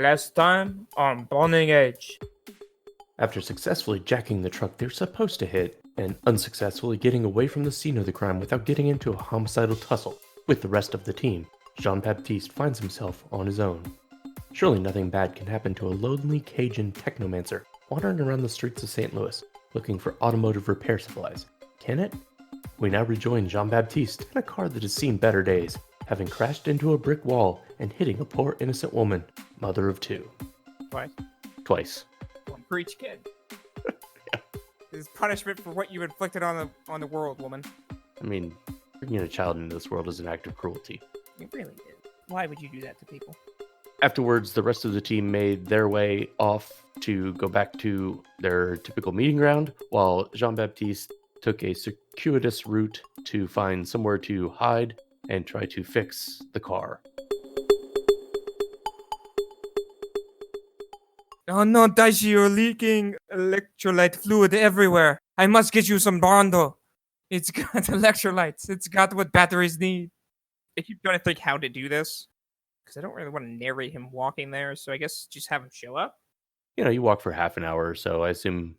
Last time on Burning Edge. After successfully jacking the truck they're supposed to hit, and unsuccessfully getting away from the scene of the crime without getting into a homicidal tussle with the rest of the team, Jean-Baptiste finds himself on his own. Surely nothing bad can happen to a lonely Cajun technomancer wandering around the streets of St. Louis looking for automotive repair supplies, can it? We now rejoin Jean-Baptiste in a car that has seen better days, having crashed into a brick wall and hitting a poor innocent woman, mother of two. Twice. One for each kid. This is punishment for what you inflicted on the world, woman. I mean, bringing a child into this world is an act of cruelty. It really is. Why would you do that to people? Afterwards, the rest of the team made their way off to go back to their typical meeting ground, while Jean-Baptiste took a circuitous route to find somewhere to hide and try to fix the car. Oh no, Daishi, you're leaking electrolyte fluid everywhere. I must get you some Bondo. It's got electrolytes. It's got what batteries need. I keep trying to think how to do this, because I don't really want to narrate him walking there, so I guess just have him show up. You know, you walk for half an hour or so. I assume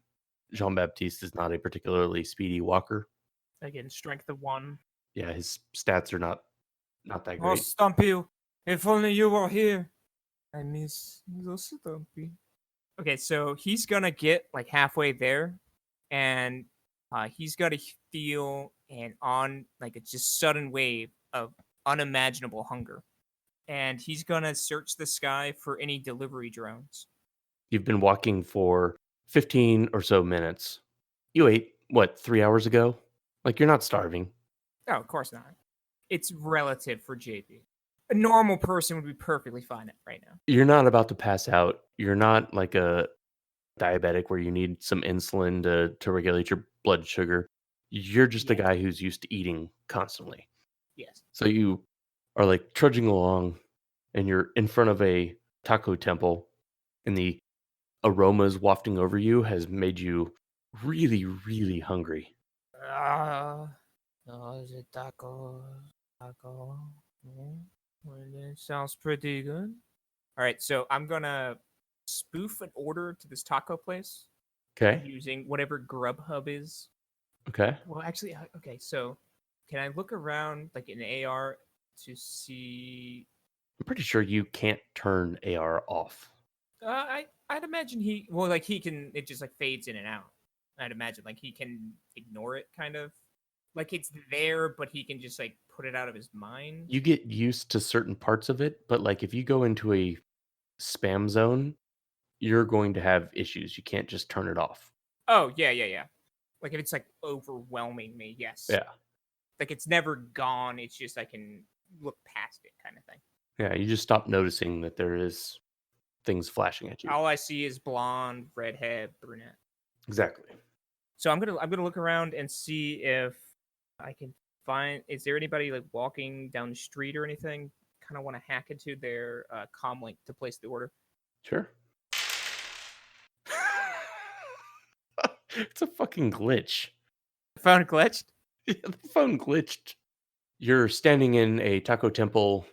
Jean-Baptiste is not a particularly speedy walker. Again, strength of 1. Yeah, his stats are not that Oh, great. Stumpy, if only you were here. I miss the Stumpy. Okay, so he's gonna get like halfway there, and he's gonna feel like a just sudden wave of unimaginable hunger, and he's gonna search the sky for any delivery drones. You've been walking for 15 or so minutes. You ate, 3 hours ago? Like, you're not starving. Oh, of course not. It's relative for JP. A normal person would be perfectly fine right now. You're not about to pass out. You're not like a diabetic where you need some insulin to regulate your blood sugar. You're just a guy who's used to eating constantly. Yes. So you are like trudging along and you're in front of a taco temple, and the aromas wafting over you has made you really, really hungry. Is it taco? It sounds pretty good. All right, so I'm gonna spoof an order to this taco place. Okay. Using whatever Grubhub is. Okay. Well, actually, okay. So, can I look around like an AR to see? I'm pretty sure you can't turn AR off. I'd imagine he can. It just like fades in and out. I'd imagine like he can ignore it, kind of like it's there, but he can just like put it out of his mind. You get used to certain parts of it, but like if you go into a spam zone, you're going to have issues. You can't just turn it off. Oh, yeah. Like if it's like overwhelming me, yes. Yeah. Like it's never gone. It's just I can look past it, kind of thing. Yeah, you just stop noticing that there is things flashing at you. All I see is blonde, redhead, brunette. Exactly. So I'm gonna look around and see if I can find. Is there anybody like walking down the street or anything? Kind of want to hack into their comm link to place the order. Sure. It's a fucking glitch. The phone glitched? Yeah, the phone glitched. You're standing in a Taco Temple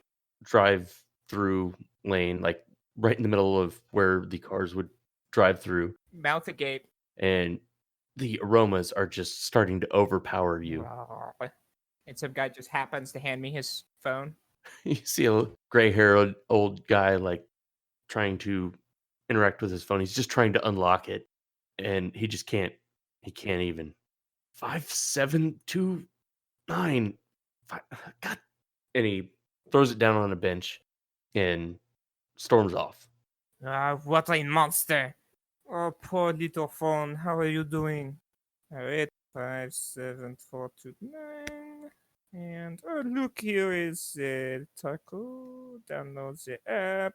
drive-through lane, like right in the middle of where the cars would drive through. Mouth agape. And the aromas are just starting to overpower you. And some guy just happens to hand me his phone. You see a gray-haired old guy like trying to interact with his phone. He's just trying to unlock it, and he just can't. He can't even. 5729. God. And he throws it down on a bench and storms off. What a monster! Oh, poor little phone. How are you doing? 857-429. And look, here is the taco. Download the app.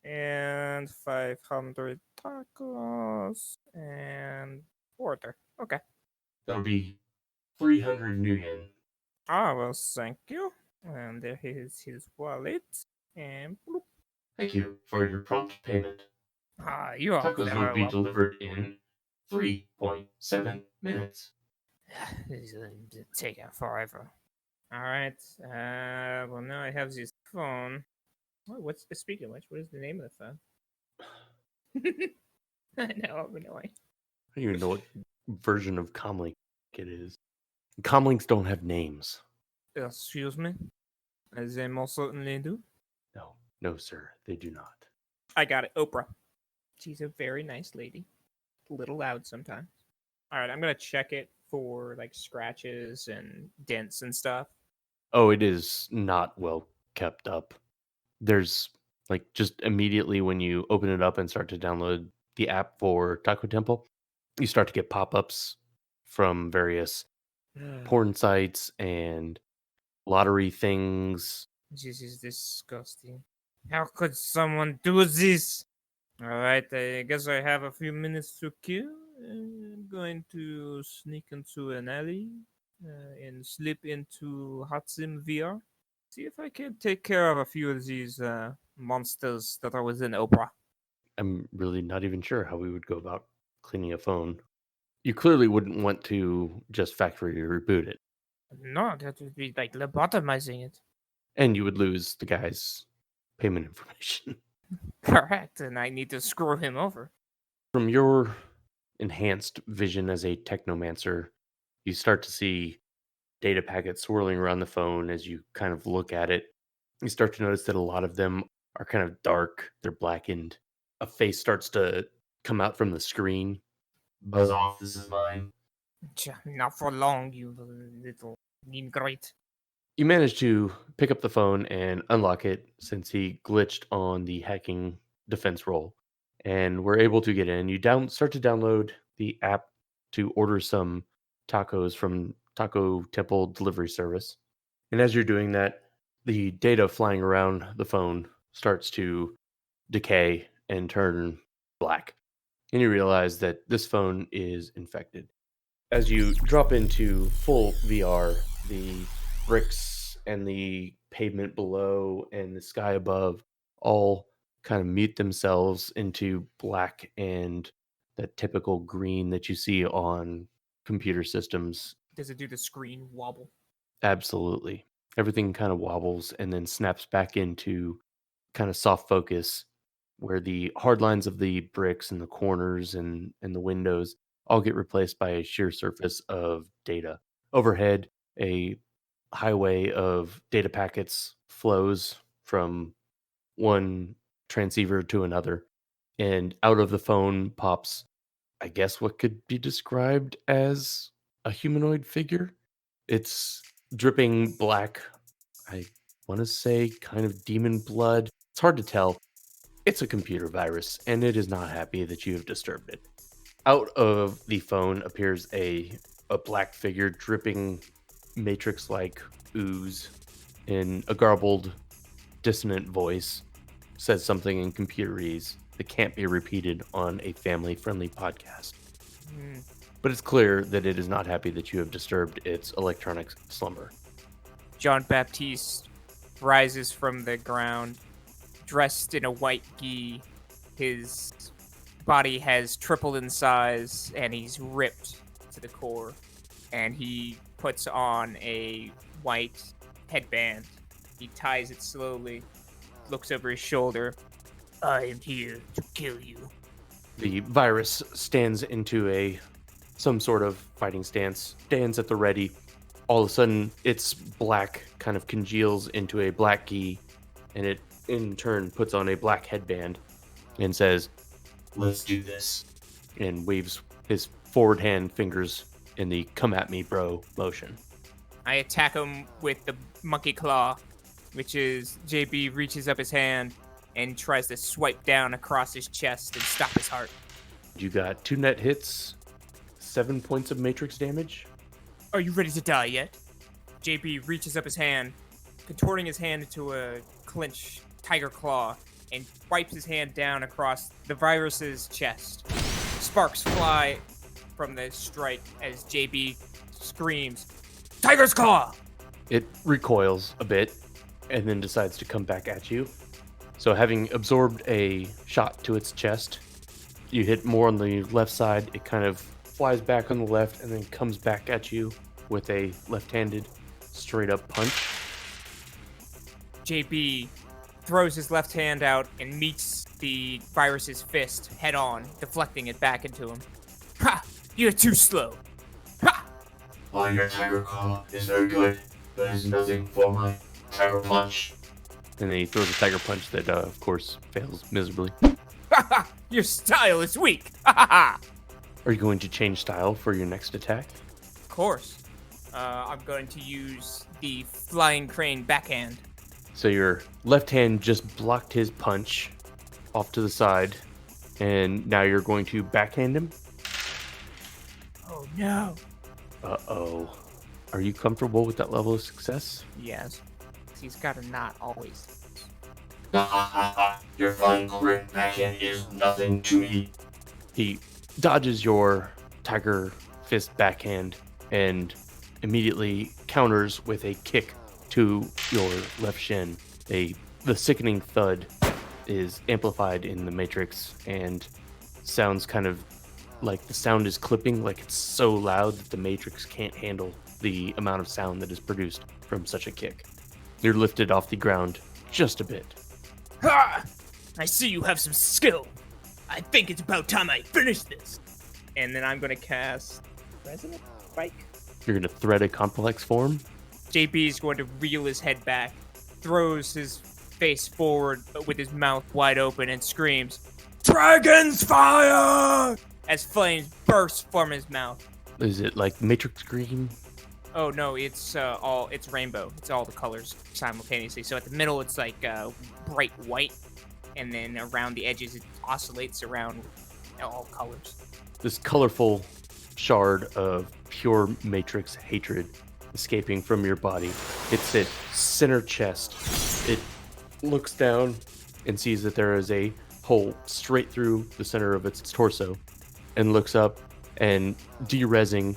And 500 tacos. And order. Okay. That'll be 300 new yen. Ah, well, thank you. And there is his wallet. And bloop. Thank you for your prompt payment. You are Tacos will be delivered in 3.7 minutes. This is taking forever. All right. Well, now I have this phone. Speaking of which, what is the name of the phone? I know, I'm annoying. I don't even know what version of comlink it is. Comlinks don't have names. Excuse me? As they most certainly do. No, sir, they do not. I got it. Oprah. She's a very nice lady. A little loud sometimes. All right, I'm going to check it for like scratches and dents and stuff. Oh, it is not well kept up. There's like just immediately when you open it up and start to download the app for Taco Temple, you start to get pop-ups from various porn sites and lottery things. This is disgusting. How could someone do this? All right, I guess I have a few minutes to kill. I'm going to sneak into an alley and slip into HotSim VR. See if I can take care of a few of these monsters that are within Oprah. I'm really not even sure how we would go about cleaning a phone. You clearly wouldn't want to just factory reboot it, No, that would be like lobotomizing it. and you would lose the guy's payment information. Correct, and I need to screw him over. From your enhanced vision as a technomancer, you start to see data packets swirling around the phone as you kind of look at it. You start to notice that a lot of them are kind of dark, they're blackened. A face starts to come out from the screen. Buzz off, this is mine. Not for long, you little ingrate. You manage to pick up the phone and unlock it since he glitched on the hacking defense roll. And we're able to get in. You start to download the app to order some tacos from Taco Temple delivery service. And as you're doing that, the data flying around the phone starts to decay and turn black. And you realize that this phone is infected. As you drop into full VR, the bricks and the pavement below and the sky above all kind of mute themselves into black and that typical green that you see on computer systems. Does it do the screen wobble? Absolutely. Everything kind of wobbles and then snaps back into kind of soft focus where the hard lines of the bricks and the corners and the windows all get replaced by a sheer surface of data. Overhead, a highway of data packets flows from one transceiver to another, and out of the phone pops, I guess, what could be described as a humanoid figure. It's dripping black, I want to say kind of demon blood. It's hard to tell. It's a computer virus, and it is not happy that you have disturbed it. Out of the phone appears a black figure dripping matrix-like ooze in a garbled, dissonant voice, says something in computerese that can't be repeated on a family-friendly podcast. But it's clear that it is not happy that you have disturbed its electronic slumber. Jean-Baptiste rises from the ground, dressed in a white gi. His body has tripled in size, and he's ripped to the core. And he puts on a white headband. He ties it slowly, looks over his shoulder. I am here to kill you. The virus stands into some sort of fighting stance, stands at the ready. All of a sudden, its black kind of congeals into a black gi, and it in turn puts on a black headband and says, "Let's do this," and waves his forward hand fingers in the "come at me, bro" motion. I attack him with the monkey claw, which is JB reaches up his hand and tries to swipe down across his chest and stop his heart. You got 2 net hits, 7 points of matrix damage. Are you ready to die yet? JB reaches up his hand, contorting his hand into a clench tiger claw, and wipes his hand down across the virus's chest. Sparks fly from the strike as JB screams, "Tiger's claw!" It recoils a bit and then decides to come back at you. So having absorbed a shot to its chest, you hit more on the left side. It kind of flies back on the left and then comes back at you with a left-handed straight up punch. JB throws his left hand out and meets the virus's fist head on, deflecting it back into him. Ha! You're too slow. Ha! Well, your tiger claw is very good, but it's nothing for my tiger punch. And then he throws a tiger punch that, of course, fails miserably. Ha ha! Your style is weak. Ha ha ha! Are you going to change style for your next attack? Of course. I'm going to use the flying crane backhand. So your left hand just blocked his punch off to the side, and now you're going to backhand him? Oh no. Uh-oh. Are you comfortable with that level of success? Yes. He's gotta not always. Your flying crane backhand is nothing to me. He dodges your tiger fist backhand and immediately counters with a kick to your left shin. The sickening thud is amplified in the Matrix and sounds kind of like the sound is clipping, like it's so loud that the Matrix can't handle the amount of sound that is produced from such a kick. You're lifted off the ground just a bit. Ha! I see you have some skill. I think it's about time I finish this. And then I'm gonna cast Resonant Spike. You're going to thread a complex form. JB is going to reel his head back, throws his face forward with his mouth wide open, and screams, "Dragon's fire!" as flames burst from his mouth. Is it like Matrix green? Oh no, it's rainbow. It's all the colors simultaneously. So at the middle, it's like bright white, and then around the edges, it oscillates around all colors. This colorful shard of pure Matrix hatred escaping from your body. It's at center chest. It looks down and sees that there is a hole straight through the center of its torso, and looks up and derezzing,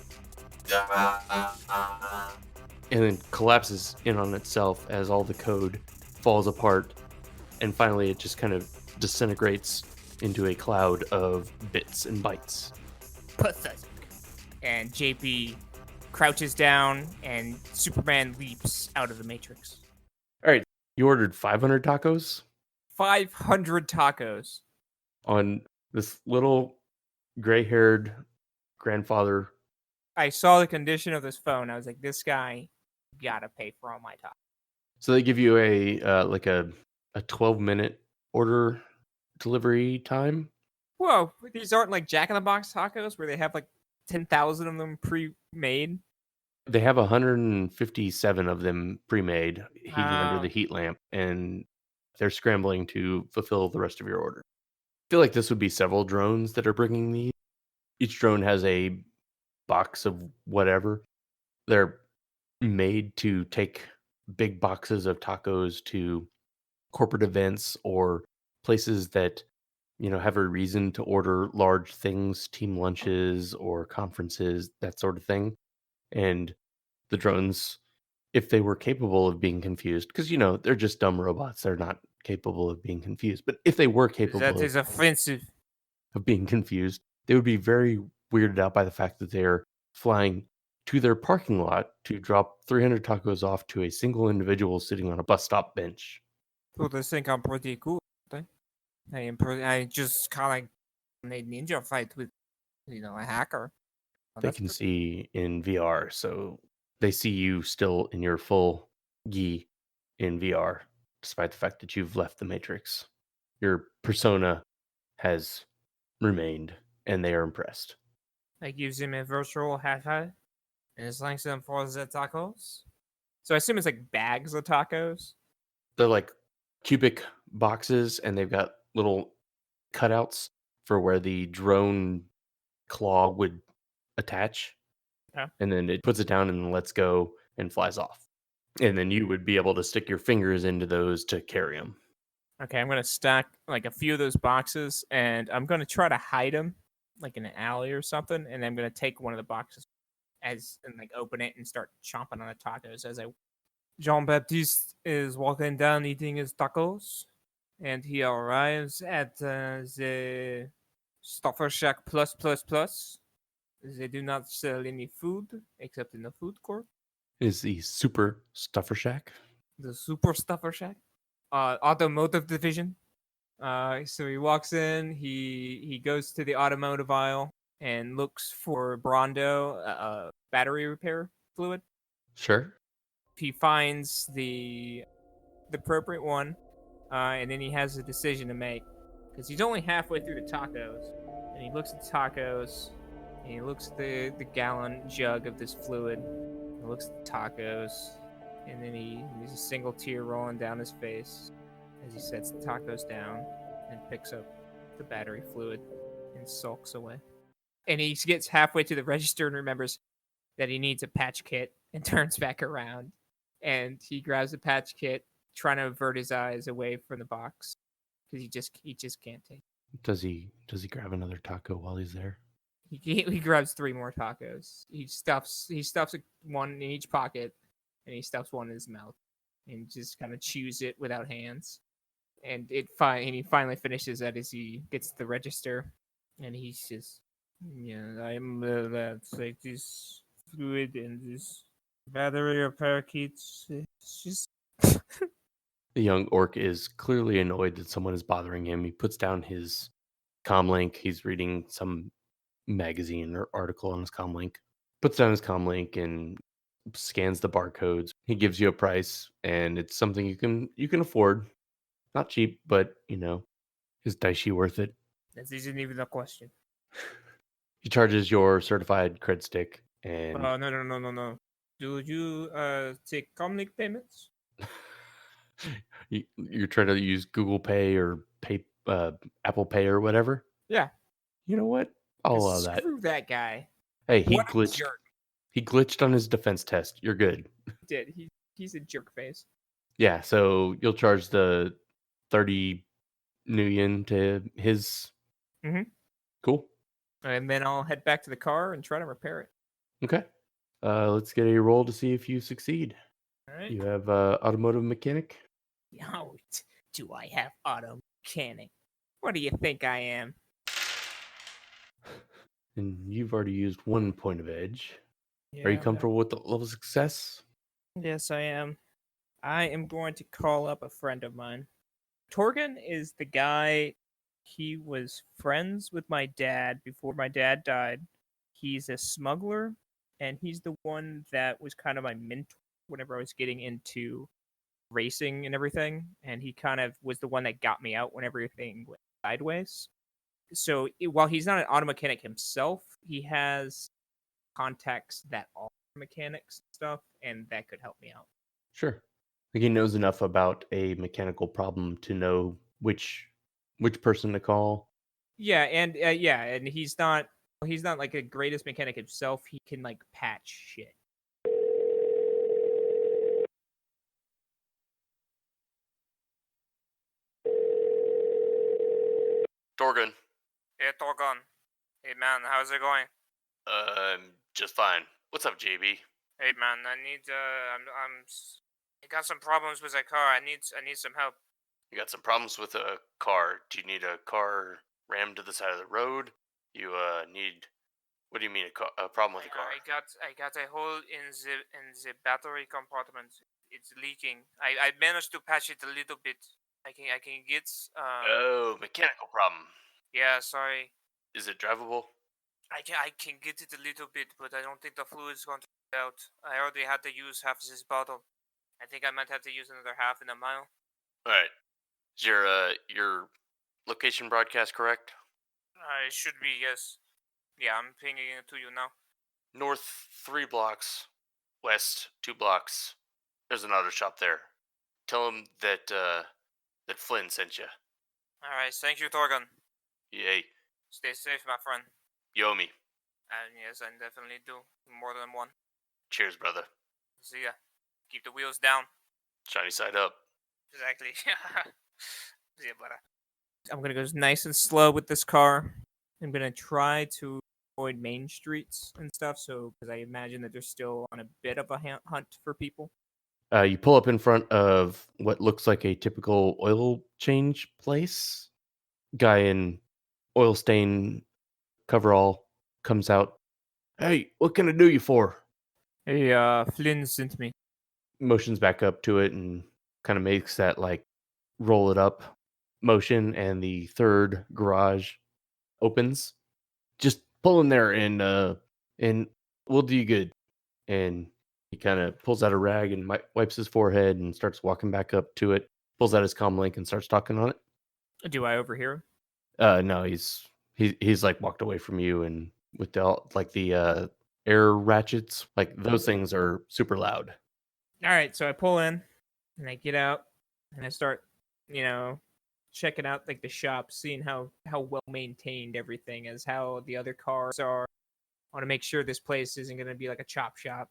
and then collapses in on itself as all the code falls apart, and finally it just kind of disintegrates into a cloud of bits and bytes. Pathetic. And JP crouches down, and Superman leaps out of the Matrix. All right, you ordered 500 tacos 500 tacos. on this little gray-haired grandfather. I saw the condition of this phone. I was like, this guy gotta pay for all my tacos. So they give you a 12-minute order delivery time. Whoa, these aren't like Jack in the Box tacos where they have like 10,000 of them pre-made. They have 157 of them pre-made, heating under Wow. the heat lamp, and they're scrambling to fulfill the rest of your order. I feel like this would be several drones that are bringing these. Each drone has a box of whatever. They're made to take big boxes of tacos to corporate events or places that, have a reason to order large things, team lunches or conferences, that sort of thing. And the drones, if they were capable of being confused, because, they're just dumb robots, they're not capable of being confused. But if they were capable That is offensive. of being confused, they would be very weirded out by the fact that they're flying to their parking lot to drop 300 tacos off to a single individual sitting on a bus stop bench. People just think I'm pretty cool. Don't they? I just kind of made ninja fight with, a hacker. Well, They that's can pretty- see in VR, so they see you still in your full gi in VR, despite the fact that you've left the Matrix. Your persona has remained, and they are impressed. I gives him a virtual high five, and it's thanks them for the tacos. So I assume it's like bags of tacos. They're like cubic boxes, and they've got little cutouts for where the drone claw would attach. Yeah. And then it puts it down and lets go and flies off. And then you would be able to stick your fingers into those to carry them. Okay, I'm gonna stack like a few of those boxes, and I'm gonna try to hide them, like in an alley or something. And I'm gonna take one of the boxes and like open it and start chomping on the tacos as I. Jean-Baptiste is walking down eating his tacos, and he arrives at the Stuffer Shack Plus Plus Plus. They do not sell any food except in the food court. Is the Super Stuffer Shack? The Super Stuffer Shack, automotive division. So he walks in. He goes to the automotive aisle and looks for Brondo, battery repair fluid. Sure. He finds the appropriate one, and then he has a decision to make because he's only halfway through the tacos, and he looks at the tacos, and he looks at the gallon jug of this fluid, and he looks at the tacos, and then there's a single tear rolling down his face as he sets the tacos down and picks up the battery fluid and sulks away. And he gets halfway to the register and remembers that he needs a patch kit and turns back around, and he grabs the patch kit, trying to avert his eyes away from the box because he just can't take it. Does he grab another taco while he's there? He grabs 3 more tacos. He stuffs one in each pocket, and he stuffs one in his mouth, and just kind of chews it without hands. And he finally finishes that as he gets to the register, and he's just, I'm like this fluid and this battery repair kits. It's just The young orc is clearly annoyed that someone is bothering him. He puts down his comlink. He's reading some magazine or article on his comlink. Puts down his comlink and scans the barcodes. He gives you a price, and it's something you can afford. Not cheap, but is Daishi worth it? that isn't even a question. He charges your certified cred stick, and No. Do you take comlink payments? you're trying to use Google Pay or Apple Pay or whatever. Yeah. You know what? I'll allow that. Screw that guy. Hey, he What a glitched. jerk. He glitched on his defense test. You're good. He's a jerk face. Yeah, so you'll charge the 30 new yen to his. Mhm. Cool. And then I'll head back to the car and try to repair it. Okay. Let's get a roll to see if you succeed. All right. You have automotive mechanic. Oh, do I have auto mechanic? What do you think I am? And you've already used 1 point of edge. Yeah, Are you comfortable with the level of success? Yes, I am. I am going to call up a friend of mine. Torgan is the guy. He was friends with my dad before my dad died. He's a smuggler, and he's the one that was kind of my mentor whenever I was getting into racing and everything. And he kind of was the one that got me out when everything went sideways. So while he's not an auto mechanic himself, he has contacts that are mechanics stuff, and that could help me out. Sure. Like he knows enough about a mechanical problem to know which person to call. Yeah, and he's not like a greatest mechanic himself. He can like patch shit. Torgan. Hey, Torgon. Hey, man, how's it going? Just fine. What's up, JB? Hey, man, I need I got some problems with my car. I need some help. You got some problems with a car. Do you need a car rammed to the side of the road? You need. What do you mean a problem with a car? I got a hole in the battery compartment. It's leaking. I managed to patch it a little bit. I can get Oh, mechanical problem. Yeah, sorry. Is it drivable? I can get it a little bit, but I don't think the fluid's going to get out. I already had to use half this bottle. I think I might have to use another half in a mile. All right. Is your location broadcast correct? It should be, yes. Yeah, I'm pinging it to you now. North 3 blocks, west 2 blocks. There's an auto shop there. Tell him that Flynn sent you. All right, thank you, Torgon. Yay. Stay safe, my friend. You owe me. Yes, I definitely do. More than one. Cheers, brother. See ya. Keep the wheels down. Shiny side up. Exactly. See ya, brother. I'm gonna go nice and slow with this car. I'm gonna try to avoid main streets and stuff, so because I imagine that they're still on a bit of a hunt for people. You pull up in front of what looks like a typical oil change place. Guy in oil stain coverall comes out. Hey, what can I do you for? Hey, Flynn sent me. Motions back up to it and kind of makes that like roll it up motion, and the third garage opens. Just pull in there, and we'll do you good. And he kind of pulls out a rag and wipes his forehead and starts walking back up to it. Pulls out his comm link and starts talking on it. Do I overhear him? No, he's like walked away from you, and with the air ratchets, like those things are super loud. All right, so I pull in and I get out and I start, checking out like the shop, seeing how well maintained everything is, how the other cars are. I want to make sure this place isn't going to be like a chop shop.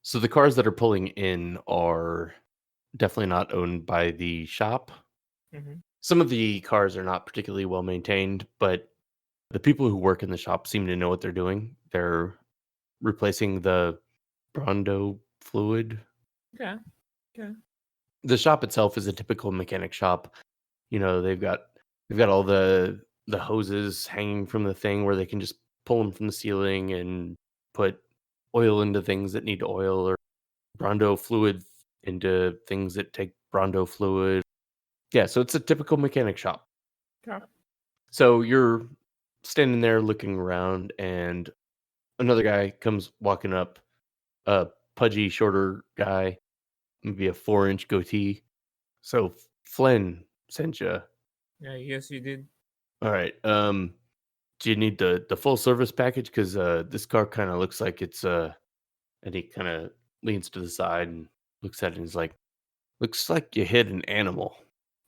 So the cars that are pulling in are definitely not owned by the shop. Mm-hmm. Some of the cars are not particularly well maintained, but the people who work in the shop seem to know what they're doing. They're replacing the Brondo fluid. Okay. The shop itself is a typical mechanic shop. They've got all the hoses hanging from the thing where they can just pull them from the ceiling and put oil into things that need oil, or Brondo fluid into things that take Brondo fluid. Yeah, so it's a typical mechanic shop. Okay. So you're standing there looking around, and another guy comes walking up, a pudgy, shorter guy, maybe a 4-inch goatee. So Flynn sent you. Yeah, yes, you did. All right. Do you need the full service package? Because this car kind of looks like it's and he kind of leans to the side and looks at it and he's like, looks like you hit an animal.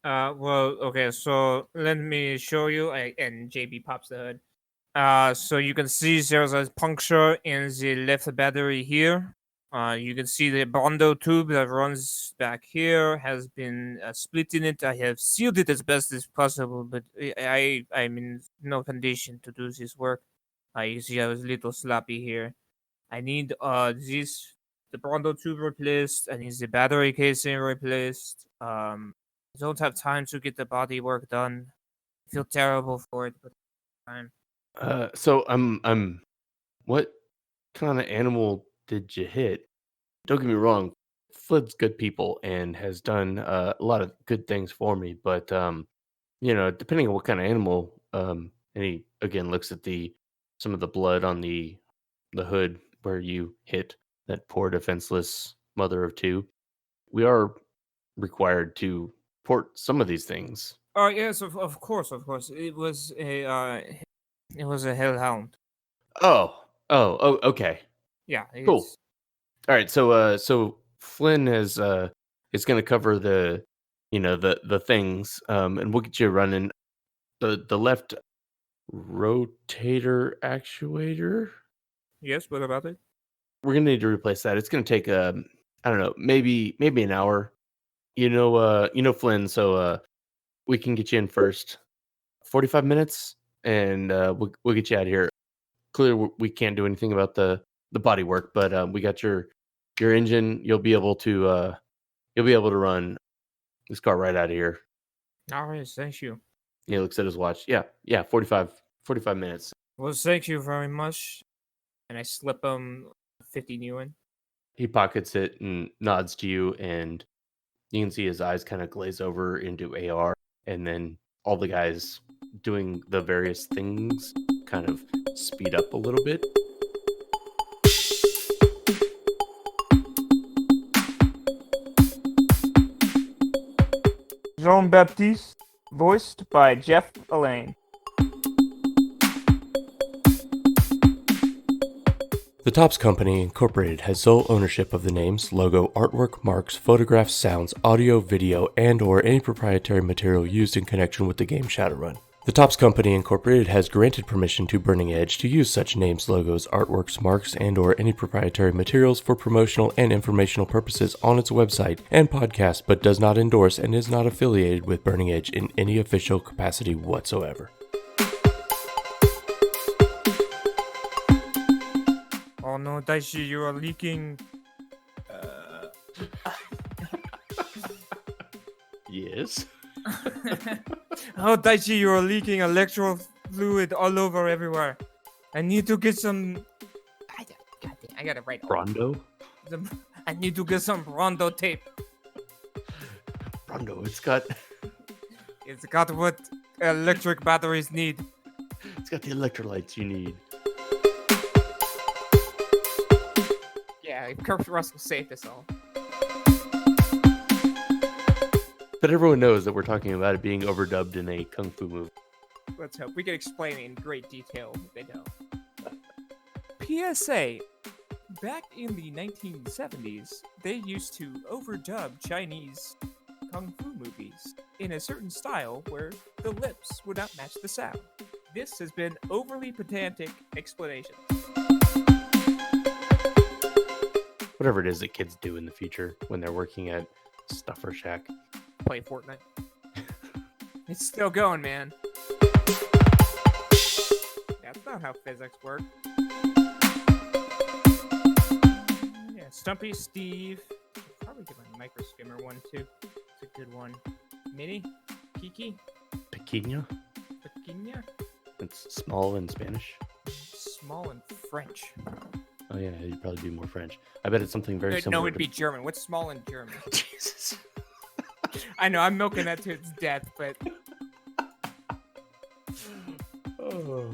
Well, okay, so let me show you. And JB pops the hood. So you can see there's a puncture in the left battery here. You can see the Bondo tube that runs back here has been split in it. I have sealed it as best as possible, but I'm in no condition to do this work. You see I was a little sloppy here. I need the Bondo tube replaced. I need the battery casing replaced. I don't have time to get the body work done. I feel terrible for it, but time. So I'm what kind of animal did you hit? Don't get me wrong, Flynn's good people and has done a lot of good things for me, but depending on what kind of animal, and he again looks at some of the blood on the hood where you hit that poor defenseless mother of two. We are required to port some of these things. Oh yes, of course. It was a hellhound. Oh, okay. Yeah, Cool. it's All right, so Flynn is going to cover the things, and we'll get you running the left rotator actuator. yes. What about it? We're gonna need to replace that. It's gonna take I don't know, maybe an hour. Flynn, so we can get you in first. 45 minutes, and we'll get you out of here. Clearly, we can't do anything about the body work, but we got your engine. You'll be able to run this car right out of here. All right, thank you. He looks at his watch. Yeah, 45 minutes. Well, thank you very much. And I slip him 50 new in. He pockets it and nods to you, and you can see his eyes kind of glaze over into AR, and then all the guys doing the various things kind of speed up a little bit. Jean-Baptiste, voiced by Jeff Alain. The Topps Company Incorporated has sole ownership of the names, logo, artwork, marks, photographs, sounds, audio, video, and/or any proprietary material used in connection with the game Shadowrun. The Topps Company Incorporated has granted permission to Burning Edge to use such names, logos, artworks, marks, and/or any proprietary materials for promotional and informational purposes on its website and podcast, but does not endorse and is not affiliated with Burning Edge in any official capacity whatsoever. Oh no, Daishi, you are leaking. Yes. Oh, Daichi, you are leaking electro fluid all over everywhere. I need to get some. I gotta write. Brondo? I need to get some Brondo tape. Brondo, it's got It's got what electric batteries need. It's got the electrolytes you need. Yeah, Kurt Russell saved us all. But everyone knows that we're talking about it being overdubbed in a kung fu movie. Let's hope we can explain it in great detail if they don't. PSA. Back in the 1970s, they used to overdub Chinese kung fu movies in a certain style where the lips would not match the sound. This has been overly pedantic explanation. Whatever it is that kids do in the future when they're working at Stuffer Shack. Play Fortnite. It's still going, man. That's not how physics work. Yeah, Stumpy Steve. I'll probably get my micro skimmer one too. It's a good one. Minnie? Kiki? Pequeña? Pequeña? It's small in Spanish. Small in French. Oh yeah, you'd probably be more French. I bet it's something very similar. No, it'd be German. What's small in German? Jesus. I know, I'm milking that to its death, but... Oh.